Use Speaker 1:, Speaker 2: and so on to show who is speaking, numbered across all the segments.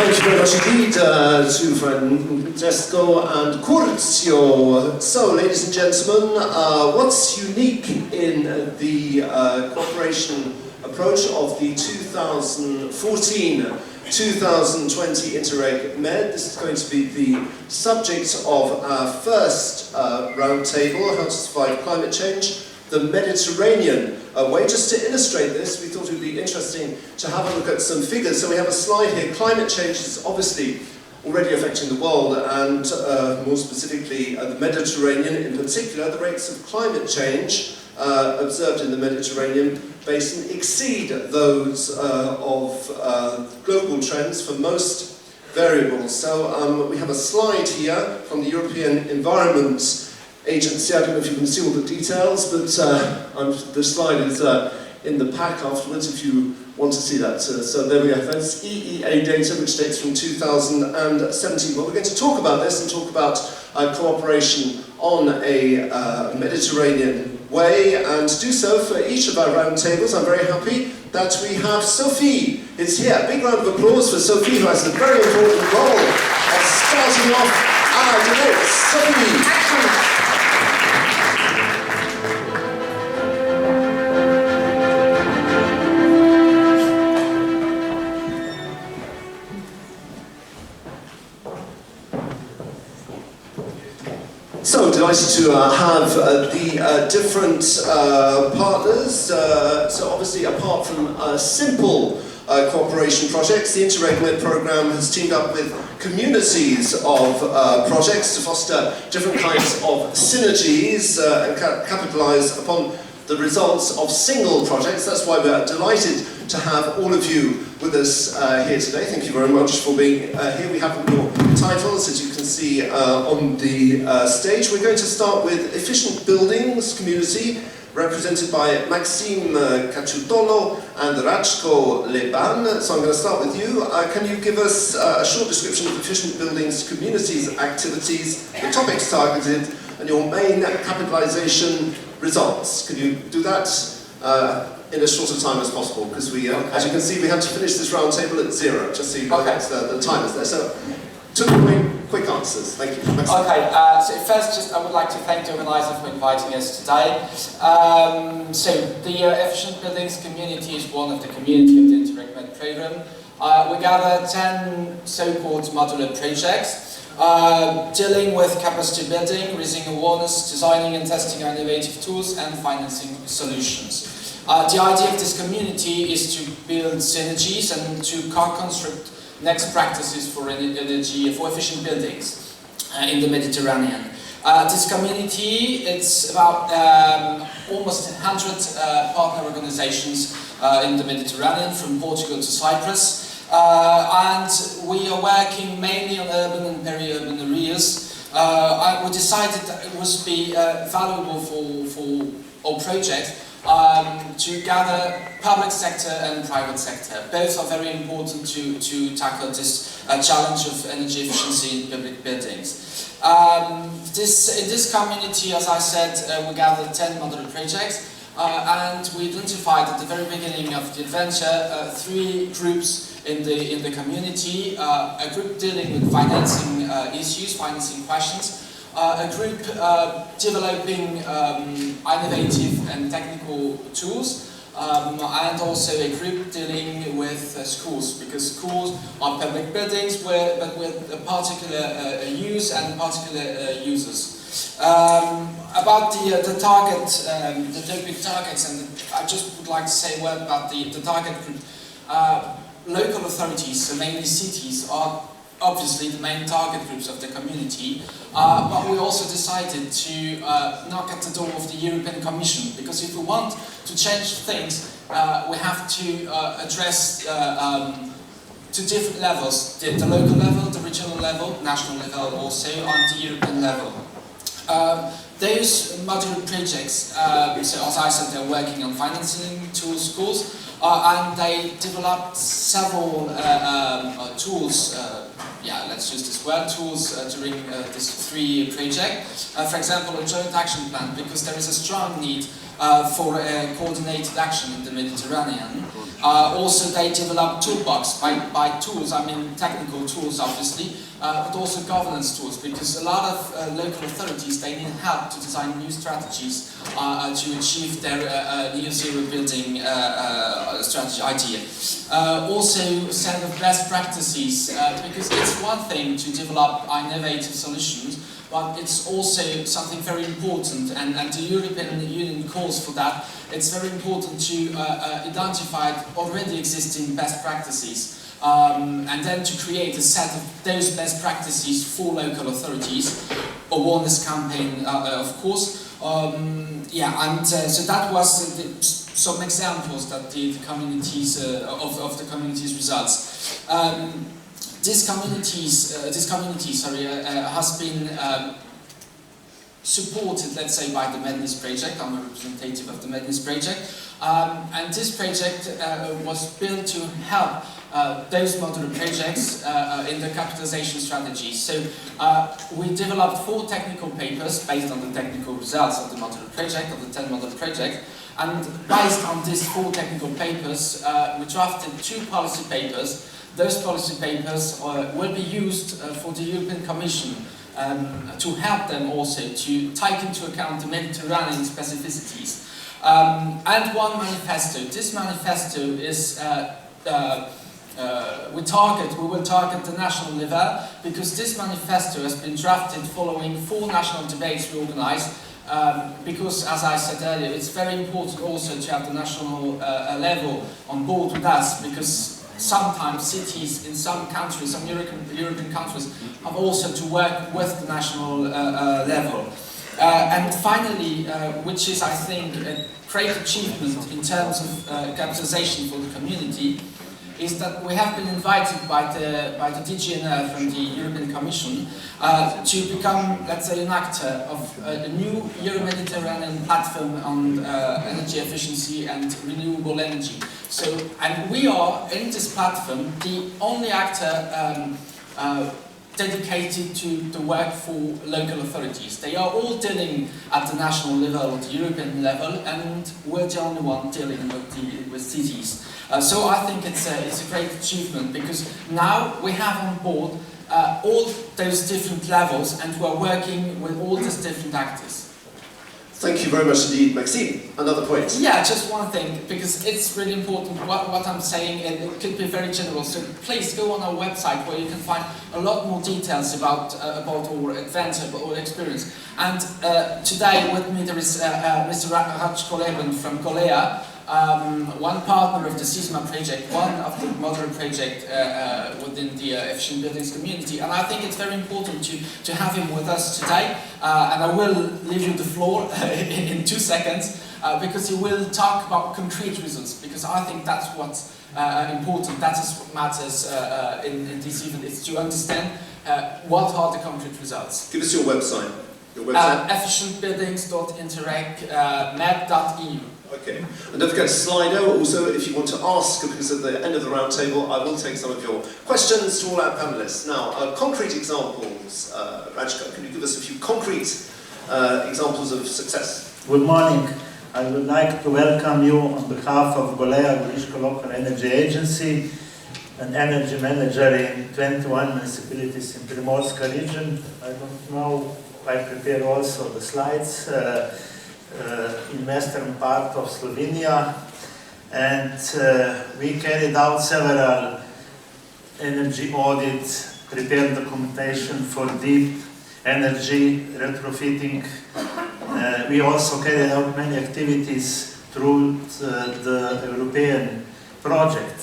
Speaker 1: Thank you very much indeed to Francesco and Curzio. So, ladies and gentlemen, what's unique in the cooperation approach of the 2014-2020 Interreg Med? This is going to be the subject of our first roundtable, how to survive climate change, the Mediterranean way. Just to illustrate this, we thought it would be interesting to have a look at some figures. So we have a slide here. Climate change is obviously already affecting the world, and more specifically the Mediterranean in particular. The rates of climate change observed in the Mediterranean basin exceed those of global trends for most variables. So we have a slide here from the European Environment Agency. I don't know if you can see all the details, but the slide is in the pack afterwards if you want to see that. So there we go. That's EEA data, which dates from 2017. Well, we're going to talk about this and talk about cooperation on a Mediterranean way, and to do so for each of our roundtables, I'm very happy that we have Sophie is here. A big round of applause for Sophie, who has a very important role of starting off our debates. Sophie. So, delighted to have the different partners. So obviously, apart from simple cooperation projects, the Interreg Med programme has teamed up with communities of projects to foster different kinds of synergies and capitalise upon the results of single projects. That's why we're delighted to have all of you with us here today. Thank you very much for being here. We have all your titles, as you can see on the stage. We're going to start with Efficient Buildings Community, represented by Maxime CACCIUTOLO and Rajko LEBAN. So I'm going to start with you. Can you give us a short description of Efficient Buildings Community's activities, the topics targeted, and your main capitalisation results? Could you do that in as short a time as possible? Because we, as you can see, we have to finish this round table at 0, just so you know the time is there. So, 2 quick answers. Thank you.
Speaker 2: Okay, so first, I would like to thank the organizer for inviting us today. So, the Efficient Buildings Community is one of the community of the Interreg Med program. We gather 10 so-called modular projects dealing with capacity building, raising awareness, designing and testing innovative tools, and financing solutions. The idea of this community is to build synergies and to co-construct next practices for energy, for efficient buildings in the Mediterranean. This community, it's about almost 100 partner organizations in the Mediterranean, from Portugal to Cyprus. And we are working mainly on urban and peri-urban areas. We decided that it would be valuable for our project to gather public sector and private sector. Both are very important to tackle this challenge of energy efficiency in public buildings. In this community, as I said, we gathered 10 modular projects, and we identified at the very beginning of the adventure 3 groups in the community. A group dealing with financing issues, financing questions. A group developing innovative and technical tools, and also a group dealing with schools, because schools are public buildings but with a particular use and particular users. About the target, the topic targets, and I just would like to say a word about the target group. Local authorities, so mainly cities, are obviously the main target groups of the community, but we also decided to knock at the door of the European Commission, because if we want to change things, we have to address to different levels, the local level, the regional level, national level also, and the European level. Those modular projects, so as I said, they're working on financing tools, schools, and they developed several tools, let's use this word, tools during this 3-year project. For example, a joint action plan, because there is a strong need for coordinated action in the Mediterranean. Also, they developed toolbox. By tools, I mean technical tools, obviously, but also governance tools, because a lot of local authorities, they need help to design new strategies to achieve their near zero building strategy idea. Also, set of best practices, because it's one thing to develop innovative solutions, but it's also something very important, and the European Union calls for that. It's very important to identify already existing best practices, and then to create a set of those best practices for local authorities. Awareness campaign, of course. So that was some examples that the communities of the community's results. This community has been supported, let's say, by the Madness Project. I'm a representative of the Madness Project, and this project was built to help those modular projects in the capitalization strategies. So we developed 4 technical papers based on the technical results of the modular project, of the 10 modular project, and based on these 4 technical papers, we drafted 2 policy papers. Those policy papers will be used for the European Commission to help them also to take into account the Mediterranean specificities. And one manifesto. This manifesto is we will target the national level, because this manifesto has been drafted following 4 national debates we organized. Because, as I said earlier, it's very important also to have the national level on board with us, because sometimes cities in some countries, some European countries, have also to work with the national level. And finally, which is, I think, a great achievement in terms of capitalization for the community, is that we have been invited by the DGNR from the European Commission to become, let's say, an actor of a new Euro-Mediterranean platform on energy efficiency and renewable energy. So, and we are, in this platform, the only actor dedicated to the work for local authorities. They are all dealing at the national level or the European level, and we're the only one dealing with cities. So I think it's a great achievement, because now we have on board all those different levels, and we're working with all these different actors.
Speaker 1: Thank you very much indeed, Maxime. Another point?
Speaker 2: Yeah, just one thing, because it's really important what I'm saying, and it could be very general. So please go on our website, where you can find a lot more details about our adventure, about our experience. And today with me there is Mr. Rajko Leban from Korea, one partner of the CISMA project, one of the modern project within the efficient buildings community, and I think it's very important to have him with us today. And I will leave you the floor in 2 seconds, because he will talk about concrete results, because I think that's what's important. That is what matters in this event, is to understand what are the concrete results.
Speaker 1: Give us your website.
Speaker 2: efficientbuildings.interreg.med.eu.
Speaker 1: Okay, and don't forget Slido. Also, if you want to ask, because at the end of the roundtable, I will take some of your questions to all our panelists. Now, concrete examples. Rajko, can you give us a few concrete examples of success?
Speaker 3: Good morning. I would like to welcome you on behalf of Golea Local Energy Agency, an energy manager in 21 municipalities in Primorska region. I don't know, I prepare also the slides. In western part of Slovenia, and we carried out several energy audits, prepared documentation for deep energy retrofitting. We also carried out many activities through the European project.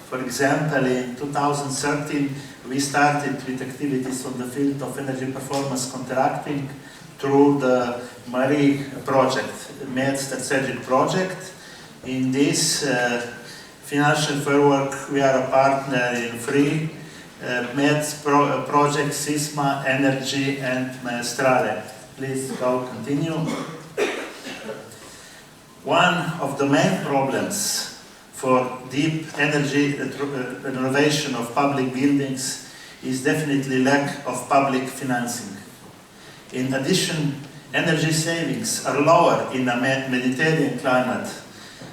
Speaker 3: For example, in 2013 we started with activities on the field of energy performance contracting through the MARI project, MED strategic project. In this financial framework, we are a partner in 3 MED projects: CISMA, Energy, and Maestrale. Please go continue. One of the main problems for deep energy renovation of public buildings is definitely lack of public financing. In addition, energy savings are lower in a Mediterranean climate,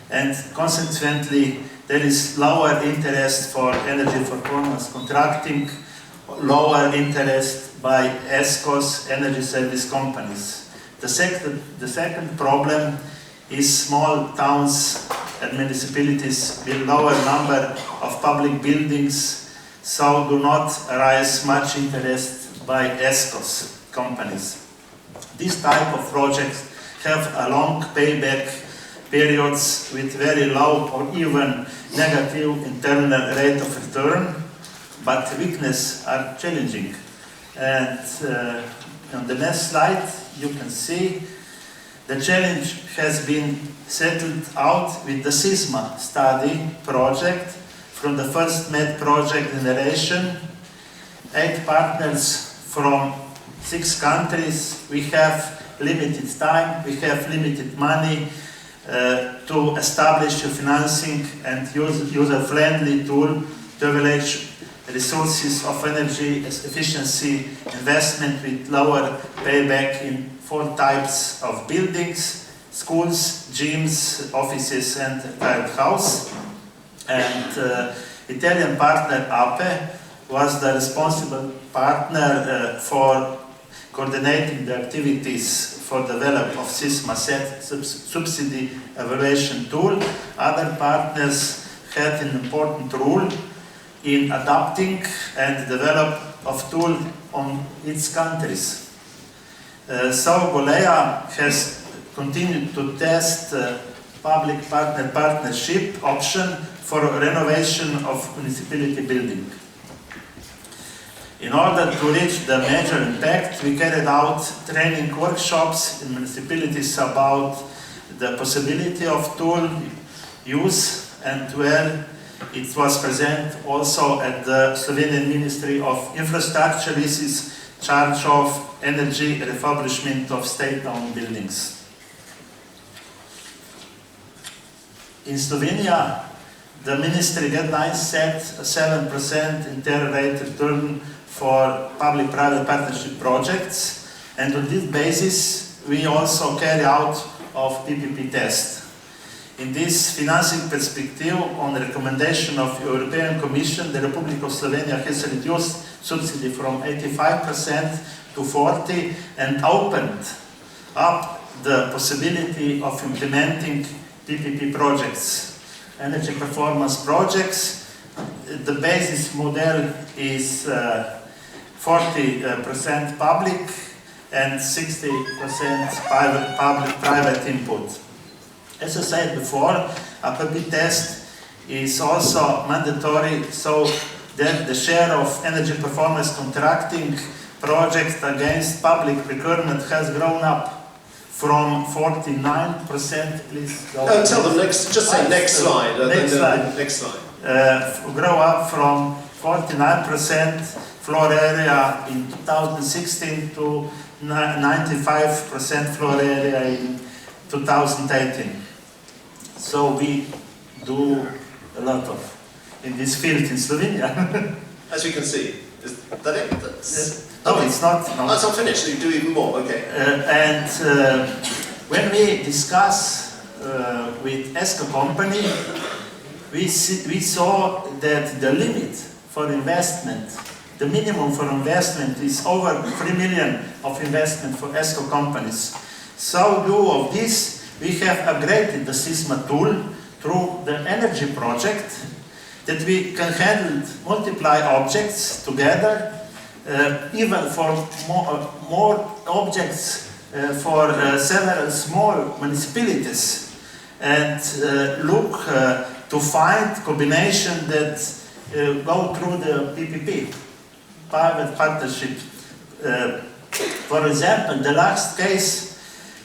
Speaker 3: and consequently there is lower interest for energy performance contracting, lower interest by ESCOs, energy service companies. The second problem is small towns and municipalities with lower number of public buildings, so do not arise much interest by ESCOs companies. This type of projects have a long payback periods with very low or even negative internal rate of return, but weaknesses are challenging. And on the next slide, you can see the challenge has been settled out with the SISMA study project from the first MED project generation. 8 partners from 6 countries. We have limited time, we have limited money to establish a financing and user-friendly tool to evaluate resources of energy efficiency investment with lower payback in 4 types of buildings: schools, gyms, offices, and private house. And Italian partner APE was the responsible partner for coordinating the activities for development of SISMA set subsidy evaluation tool. Other partners had an important role in adapting and develop of tool on its countries. So Golea has continued to test public partnership option for renovation of municipality building. In order to reach the major impact, we carried out training workshops in municipalities about the possibility of tool use, and where it was present also at the Slovenian Ministry of Infrastructure, which is charge of energy refurbishment of state-owned buildings. In Slovenia, the ministry guidelines set a 7% internal rate return for public-private partnership projects, and on this basis we also carry out of PPP test. In this financing perspective, on the recommendation of the European Commission, the Republic of Slovenia has reduced subsidy from 85% to 40% and opened up the possibility of implementing PPP projects, energy performance projects. The basis model is 40% public and 60% private input. As I said before, a PPP test is also mandatory, so that the share of energy performance contracting projects against public procurement has grown up from 49%, please go.
Speaker 1: Tell them next, just say next slide.
Speaker 3: Next slide.
Speaker 1: Next slide.
Speaker 3: Grow up from 49% floor area in 2016 to 95% floor area in 2018. So we do a lot of in this field in Slovenia.
Speaker 1: As you can see, is that it?
Speaker 3: No, it's not. No.
Speaker 1: Oh, it's not finished. You do even more. Okay.
Speaker 3: When we discuss with ESCO company, we saw that the limit for investment, the minimum for investment, is over 3 million of investment for ESCO companies. So due of this, we have upgraded the SISMA tool through the energy project, that we can handle multiply objects together, even for more objects for several small municipalities, and look to find combination that go through the PPP, private partnership. For example, the last case,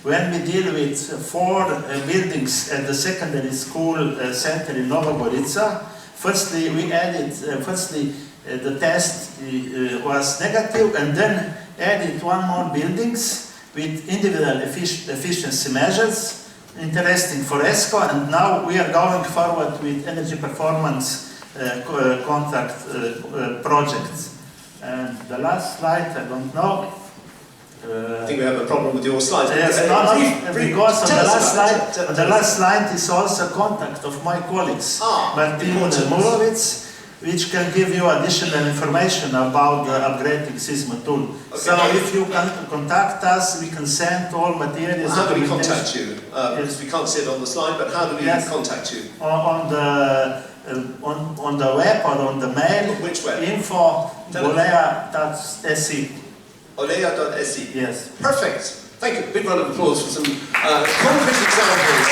Speaker 3: when we deal with 4 buildings at the secondary school center in Nova Gorica, firstly we added, the test was negative, and then added 1 more buildings with individual efficiency measures, interesting for ESCO, and now we are going forward with energy performance contract projects. And the last slide, I don't know,
Speaker 1: I think we have a problem with your slides.
Speaker 3: Yes, because on the last slide is also contact of my colleagues, Martin Murovic, which can give you additional information about the upgrading SISMA tool.
Speaker 1: Okay.
Speaker 3: So if you can contact us, we can send all materials.
Speaker 1: How do we contact you? Because we can't see it on the slide, but how do we contact you?
Speaker 3: On the web or on the mail.
Speaker 1: Which web?
Speaker 3: Info bolea.se.
Speaker 1: Olea.se.
Speaker 3: Yes.
Speaker 1: Perfect. Thank you. Big round of applause for some concrete examples.